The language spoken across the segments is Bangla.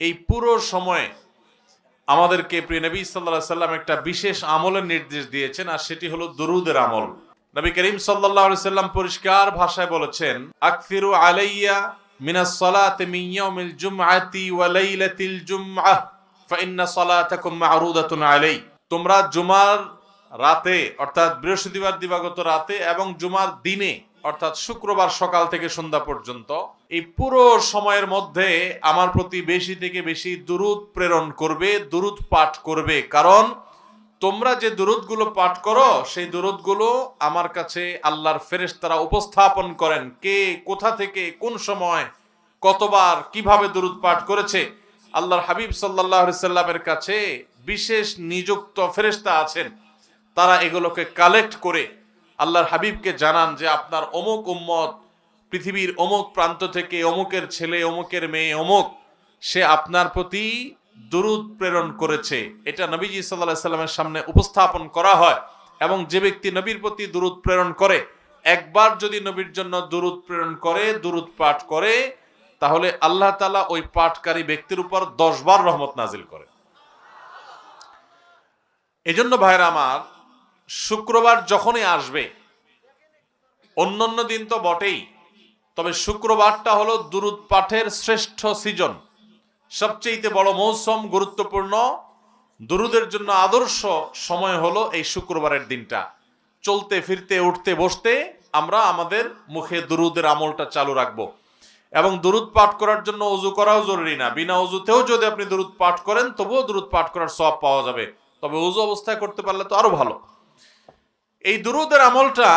এই পুরো সময়ে আমাদেরকে প্রিয় নবী সাল্লাল্লাহু আলাইহি সাল্লাম একটা বিশেষ আমলের নির্দেশ দিয়েছেন, আর সেটি হলো দুরুদের আমল। নবী করিম সাল্লাল্লাহু আলাইহি সাল্লাম পরিষ্কার ভাষায় বলেছেন, আকসিরু আলাইয়া মিনাস সালাতি মিন ইয়াউমিল জুমআতি ওয়া লাইলাতিল জুমআহ ফা ইন্না সালাতাকুম মা'রুদাতুন আলাই। তোমরা জুমার রাতে অর্থাৎ বৃহস্পতিবার দিবাগত রাতে এবং জুমার দিনে অর্থাৎ শুক্রবার সকাল থেকে সন্ধ্যা পর্যন্ত এই পুরো সময়ের মধ্যে আমার প্রতি বেশি থেকে বেশি দুরূদ প্রেরণ করবে, দুরূদ পাঠ করবে। কারণ তোমরা যে দুরূদগুলো পাঠ করো সেই দুরূদগুলো আমার কাছে আল্লাহর ফেরেশতারা উপস্থাপন করেন, কে কোথা থেকে কোন সময় কতবার কিভাবে দুরূদ পাঠ করেছে। আল্লাহর হাবিব সাল্লাল্লাহু আলাইহি সাল্লামের কাছে বিশেষ নিযুক্ত ফেরেশতা আছেন, তারা এগুলোকে কালেক্ট করে আল্লাহর হাবিবকে জানান যে আপনার অমুক উম্মত পৃথিবীর অমুক প্রান্ত থেকে অমুকের ছেলে অমুকের মেয়ে অমুক, সে আপনার প্রতি দুরূদ প্রেরণ করেছে। এটা নবীজি সাল্লাল্লাহু আলাইহি সাল্লামের সামনে উপস্থাপন করা হয়। এবং যে ব্যক্তি নবীর প্রতি দুরূদ প্রেরণ করে, একবার যদি নবীর জন্য দুরূদ প্রেরণ করে, দুরূদ পাঠ করে, তাহলে আল্লাহ তাআলা ওই পাঠকারী ব্যক্তির উপর 10 বার রহমত নাজিল করে। এজন্য ভাইরা আমার, শুক্রবার যখনই আসবে, অন্যান্য দিন তো বটেই, তবে শুক্রবারটা হলো দুরূদ পাঠের শ্রেষ্ঠ সিজন, সবচেয়ে বড় মৌসুম, গুরুত্বপূর্ণ দুরূদের জন্য আদর্শ সময় হলো এই শুক্রবারের দিনটা। চলতে ফিরতে উঠতে বসতে আমরা আমাদের মুখে দুরূদের আমলটা চালু রাখবো। এবং দুরূদ পাঠ করার জন্য ওযু করাও জরুরি না, বিনা ওযুতেও যদি আপনি দুরূদ পাঠ করেন তবুও দুরূদ পাঠ করার সওয়াব পাওয়া যাবে, তবে ওযু অবস্থায় করতে পারলে তো আরো ভালো। এই দুরূদের আমলটা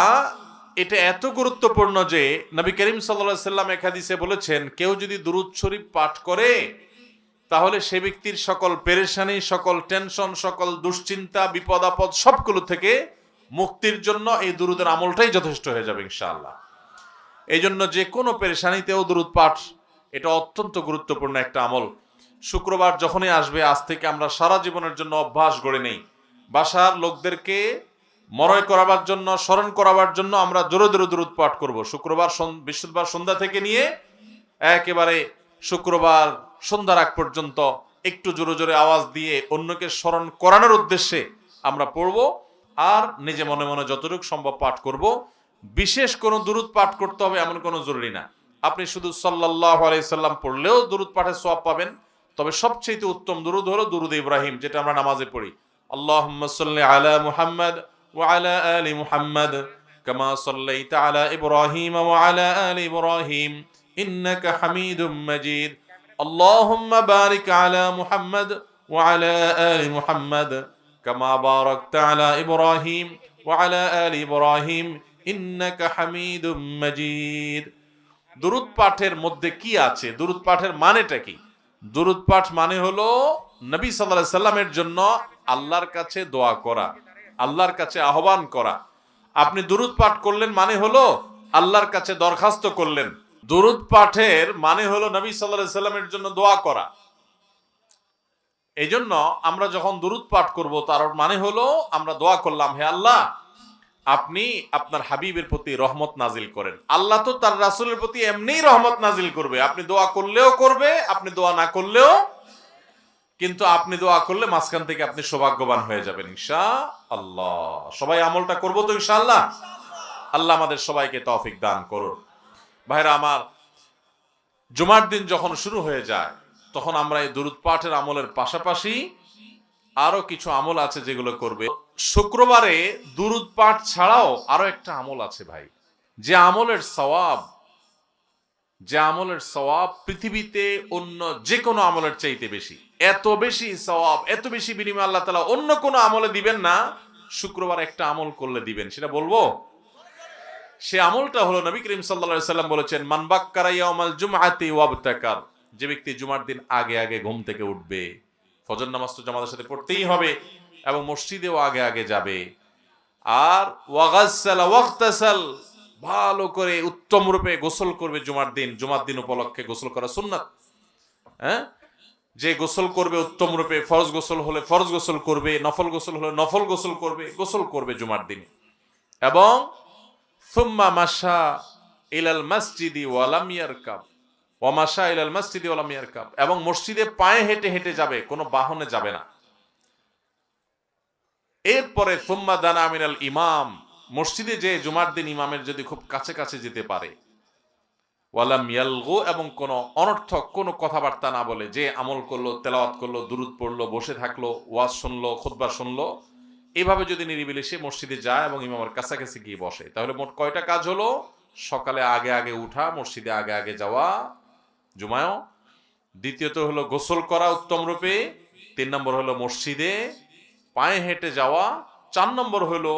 এটা এত গুরুত্বপূর্ণ যে নবী করিম সাল্লাল্লাহু আলাইহি সাল্লাম এক হাদিসে বলেছেন, কেউ যদি দুরূদ শরীফ পাঠ করে তাহলে সে ব্যক্তির সকল পেরেশানি, সকল টেনশন, সকল দুশ্চিন্তা, বিপদ আপদ সবগুলো থেকে মুক্তির জন্য এই দুরূদের আমলটাই যথেষ্ট হয়ে যাবে ইনশাআল্লাহ। এই জন্য যে কোনো পেরেশানিতেও দুরূদ পাঠ এটা অত্যন্ত গুরুত্বপূর্ণ একটা আমল। শুক্রবার যখনই আসবে, আজ থেকে আমরা সারা জীবনের জন্য অভ্যাস গড়ে নেই, বাসার লোকদেরকে মনে করাবার জন্য, স্মরণ করাবার জন্য আমরা জোরে জোরে দুরূদ পাঠ করব। শুক্রবার বৃহস্পতিবার সন্ধ্যা থেকে নিয়ে একেবারে শুক্রবার সন্ধ্যার আগ পর্যন্ত একটু জোরে জোরে আওয়াজ দিয়ে অন্যকে স্মরণ করানোর উদ্দেশ্যে আমরা পড়ব, আর নিজে মনে মনে যতটুকু সম্ভব পাঠ করব। বিশেষ কোনো দুরূদ পাঠ করতে হবে এমন কোনো জরুরি না, আপনি শুধু সাল্লাল্লাহু আলাইহি সাল্লাম পড়লেও দুরূদ পাঠের সওয়াব পাবেন। তবে সবচেয়ে উত্তম দুরূদ হলো দুরূদ ইব্রাহিম, যেটা আমরা নামাজে পড়ি, আল্লাহুম্মা সাল্লি আলা মুহাম্মাদ ওয়া আলা আলি মুহাম্মাদ কামা সাল্লাইতা আলা ইব্রাহিম ওয়া আলা আলি ইব্রাহিম ইন্নাকা হামিদুম মাজিদ। আল্লাহুম্মা বারিক আলা মুহাম্মাদ ওয়া আলা আলি মুহাম্মাদ কামা বারাকতা আলা ইব্রাহিম ওয়া আলা আলি ইব্রাহিম ইন্নাকা হামিদুম মাজিদ। দুরূদ পাঠের মধ্যে কি আছে, দুরূদ পাঠের মানেটা কি? দুরূদ পাঠ মানে হলো নবী সাল্লাল্লাহু আলাইহি সাল্লামের জন্য আল্লাহর কাছে দোয়া করা, আল্লাহর কাছে আহ্বান করা। আপনি দুরূদ পাঠ করলেন মানে হলো আল্লাহর কাছে দরখাস্ত করলেন। দুরূদ পাঠের মানে হলো নবী সাল্লাল্লাহু আলাইহি সাল্লামের জন্য দোয়া করা। এই জন্য আমরা যখন দুরূদ পাঠ করব, তার মানে হলো আমরা দোয়া করলাম, হে আল্লাহ, আপনি আপনার হাবিবের প্রতি রহমত নাজিল করেন। আল্লাহ তো তার রাসূলের প্রতি এমনিই রহমত নাজিল করবে, আপনি দোয়া করলেও করবে, আপনি দোয়া না করলেও, কিন্তু আপনি দোয়া করলে মাঝখান থেকে আপনি সৌভাগ্যবান হয়ে যাবেন ইনশাআল্লাহ। সবাই আমলটা করবো তো ইনশাআল্লাহ? আল্লাহ আমাদের সবাইকে তৌফিক দান করুন। ভাইরা আমার, জুমার দিন যখন শুরু হয়ে যায় তখন আমরা এই দুরূদ পাঠের আমলের পাশাপাশি আরো কিছু আমল আছে যেগুলো করবে। শুক্রবারে দুরূদ পাঠ ছাড়াও আরো একটা আমল আছে ভাই, যে আমলের সওয়াব পৃথিবীতে অন্য যে কোনো আমলের চাইতে বেশি। এত বেশি সওয়াব, এত বেশি বিনিময় আল্লাহ তাআলা অন্য কোনো আমলে দিবেন না, শুক্রবার একটা আমল করলে দিবেন। সেটা বলবো? সে আমলটা হলো নবী করিম সাল্লাল্লাহু আলাইহি সাল্লাম বলেছেন, মান বাক্কারা ইয়াউমাল জুমআতি ওয়াবতাকার। যে ব্যক্তি জুমার দিন আগে আগে ঘুম থেকে উঠবে, ফজর নামাজ তো জামাতের সাথে পড়তেই হবে, এবং মসজিদেও আগে আগে যাবে, আর ওয়াগাসসালা ওয়াগতাসাল, ভালো করে উত্তম রূপে গোসল করবে জুমার দিন উপলক্ষে গোসল করা সুন্নাত। যে গোসল করবে উত্তম রূপে, ফরজ গোসল হলে ফরজ গোসল করবে, নফল গোসল হলে নফল গোসল করবে জুমার দিন। এবং সুম্মা মাশা ইলাল মসজিদি ওয়া লাম ইয়ারকাব, ওয়া মাশা ইলাল মাসজিদি ওয়া লাম ইয়ারকাব, এবং মসজিদে পায়ে হেঁটে হেঁটে যাবে, কোনো বাহনে যাবে না। এরপরে সুম্মা দানা মিনাল ইমাম, মসজিদে যে জুমার দিন ইমামের যদি খুব কাছে কাছে যেতে পারে, ওয়ালাম ইয়ালগু, এবং কোনো অনর্থক কোনো কথাবার্তা না বলে, যে আমল করলো, তেলাওয়াত করলো, দুরুদ পড়লো, বসে থাকলো, ওয়াজ শুনলো, খুতবা শুনলো, এইভাবে যদি নিরিবিলি সে মসজিদে যায় এবং ইমামের কাছাকাছি গিয়ে বসে, তাহলে মোট কয়টা কাজ হলো? সকালে আগে আগে উঠা, মসজিদে আগে আগে যাওয়া জুমায়ও, দ্বিতীয়ত হলো গোসল করা উত্তম রূপে, 3 নম্বর হলো মসজিদে পায়ে হেঁটে যাওয়া, 4 নম্বর হলো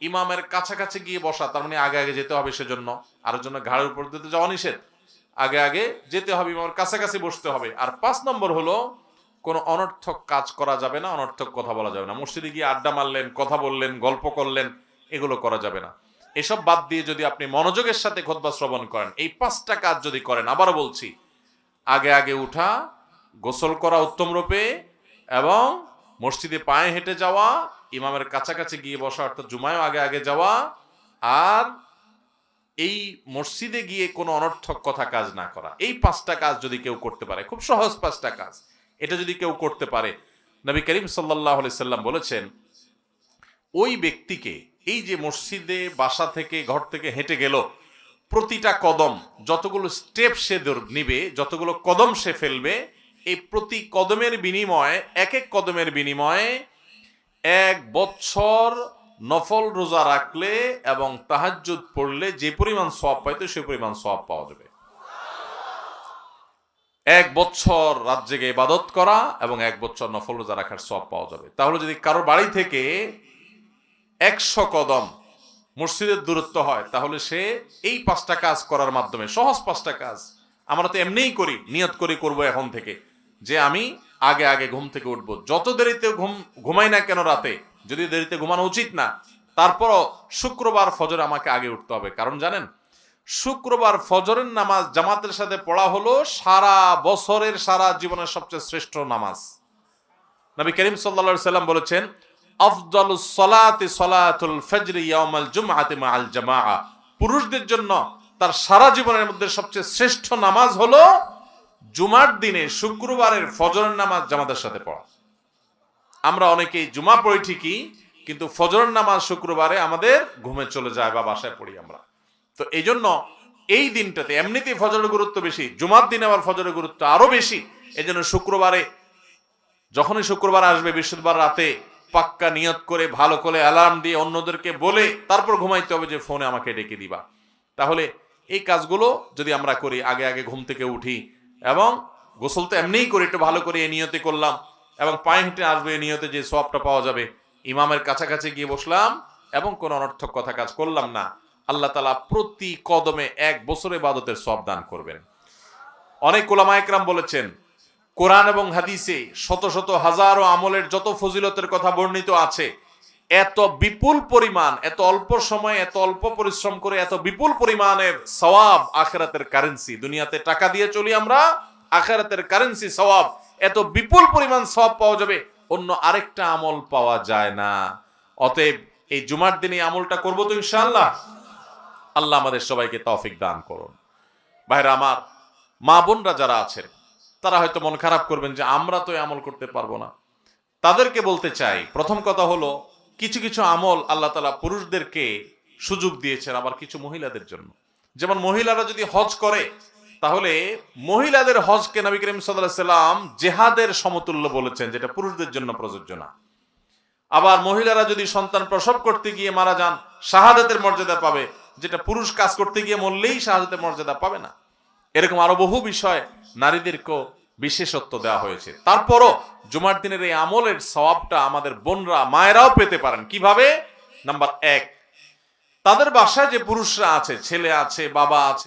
ইমামের কাছাকাছি গিয়ে বসা, তার মানে আগে আগে যেতে হবে, সেজন্য আর জন্য ঘাড়ের উপর দিতে যাওয়া নিষেধ, আগে আগে যেতে হবে, ইমামের কাছাকাছি বসতে হবে। আর 5 নম্বর হলো কোনো অনর্থক কাজ করা যাবে না, অনর্থক কথা বলা যাবে না। মসজিদে গিয়ে আড্ডা মারলেন, কথা বললেন, গল্প করলেন, এগুলো করা যাবে না। এসব বাদ দিয়ে যদি আপনি মনোযোগের সাথে খুতবা শ্রবণ করেন, এই 5টা কাজ যদি করেন, আবারও বলছি, আগে আগে উঠা, গোসল করা উত্তম রূপে, এবং মসজিদে পায়ে হেঁটে যাওয়া, ইমামের কাছাকাছি গিয়ে বসা অর্থাৎ জুমায়ও আগে আগে যাওয়া, আর এই মসজিদে গিয়ে কোনো অনর্থক কথা কাজ না করা, এই 5টা কাজ যদি কেউ করতে পারে, খুব সহজ 5টা কাজ, এটা যদি কেউ করতে পারে, নবী করিম সাল্লাল্লাহু আলাইহি সাল্লাম বলেছেন ওই ব্যক্তিকে, এই যে মসজিদে বাসা থেকে ঘর থেকে হেঁটে গেল, প্রতিটা কদম, যতগুলো স্টেপ সে নিবে, যতগুলো কদম সে ফেলবে, এই প্রতি কদমের বিনিময়ে, এক এক কদমের বিনিময়ে 1 বছর নফল রোজা রাখলে এবং তাহাজ্জুদ পড়লে যে পরিমাণ সওয়াব পাইতো সেই পরিমাণ সওয়াব পাওয়া যাবে। 1 বছর রাত জেগে ইবাদত করা এবং 1 বছর নফল রোজা রাখার সওয়াব পাওয়া যাবে। তাহলে যদি কারোর বাড়ি থেকে 100 কদম মসজিদের দূরত্ব হয়, তাহলে সে এই 5টা কাজ করার মাধ্যমে, সহজ 5টা কাজ, আমরা তো এমনিই করি, নিয়ত করি করব এখন থেকে, যে আমি আগে আগে ঘুম থেকে উঠবো, যত দেরিতে ঘুমাই না কেন রাতে, যদি দেরিতে ঘুমানো উচিত না, তারপরও শুক্রবার ফজর আমাকে আগে উঠতে হবে। কারণ জানেন, শুক্রবার ফজরের নামাজ জামাতের সাথে পড়া হলো সারা বছরের, সারা জীবনের সবচেয়ে শ্রেষ্ঠ নামাজ। নবী করিম সাল্লাল্লাহু আলাইহি সাল্লাম বলেছেন, আফদালুস সালাতি সালাতুল ফজর ইয়াউমাল জুমআতি মাআল জামাআ, পুরুষদের জন্য তার সারা জীবনের মধ্যে সবচেয়ে শ্রেষ্ঠ নামাজ হলো জুমার দিনে শুক্রবারের ফজরের নামাজ জামাতের সাথে পড়া। আমরা অনেকেই জুমা পড়ি ঠিকই, কিন্তু ফজরের নামাজ শুক্রবারে আমাদের ঘুমে চলে যায় বা বাসায় পড়ি আমরা। তো এই জন্য এই দিনটাতে এমনিতেই ফজরের গুরুত্ব বেশি, জুমার দিনে আবার ফজরের গুরুত্ব আরো বেশি। এই জন্য শুক্রবারে, যখনই শুক্রবার আসবে, বৃহস্পতিবার রাতে পাক্কা নিয়ত করে, ভালো করে অ্যালার্ম দিয়ে, অন্যদেরকে বলে তারপর ঘুমাইতে হবে যে ফোনে আমাকে ডেকে দিবা। তাহলে এই কাজগুলো যদি আমরা করি, আগে আগে ঘুম থেকে উঠি, এবং গোসল তো এমনিই করি, একটু ভালো করে এই নিয়তে করলাম, এবং পায়ে হেঁটে আসবে এই নিয়তে যে সওয়াবটা পাওয়া যাবে, ইমামের কাছাকাছি গিয়ে বসলাম এবং কোনো অনর্থক কথা কাজ করলাম না, আল্লাহ তাআলা প্রতি কদমে 1 বছর ইবাদতের সওয়াব দান করবেন। অনেক উলামা একরাম বলেছেন, কোরআন এবং হাদিসে শত শত হাজারো আমলের যত ফজিলতের কথা বর্ণিত আছে, এত বিপুল পরিমাণ, এত অল্প সময়ে, এত অল্প পরিশ্রম করে এত বিপুল পরিমাণের সওয়াব, আখিরাতের কারেন্সি, দুনিয়াতে টাকা দিয়ে চলি আমরা, আখিরাতের কারেন্সি সওয়াব, এত বিপুল পরিমাণ সওয়াব পাওয়া যাবে, অন্য আরেকটা আমল পাওয়া যায় না। অতএব এই জুমার দিনে আমলটা করবো তো ইনশাআল্লাহ। আল্লাহ আমাদের সবাইকে তৌফিক দান করুন। ভাইরা আমার, মা বোনরা যারা আছেন, তারা হয়তো মন খারাপ করবেন যে আমরা তো আমল করতে পারবো না। তাদেরকে বলতে চাই, প্রথম কথা হলো, কিছু কিছু আমল আল্লাহ তাআলা পুরুষদেরকে সুযোগ দিয়েছেন, আবার কিছু মহিলাদের জন্য। যেমন মহিলারা যদি হজ করে, তাহলে মহিলাদের হজকে নবী করিম সাল্লাল্লাহু আলাইহি সাল্লাম জিহাদের সমতুল্য বলেছেন, যেটা পুরুষদের জন্য প্রযোজ্য না। আবার মহিলারা যদি সন্তান প্রসব করতে গিয়ে মারা যান, শাহাদাতের মর্যাদা পাবে, যেটা পুরুষ কাজ করতে গিয়ে মরলেই শাহাদাতের মর্যাদা পাবে না। এরকম আরো বহু বিষয় নারীদেরকেও বিশেষত্ব দেওয়া হয়েছে। তারপরও জুমার দিনের এই আমলের সওয়াবটা আমাদের বোনরা, মায়েরাও পেতে পারেন। কিভাবে? নাম্বার 1, তাদের বাসায় যে পুরুষরা আছে, ছেলে আছে, বাবা আছে,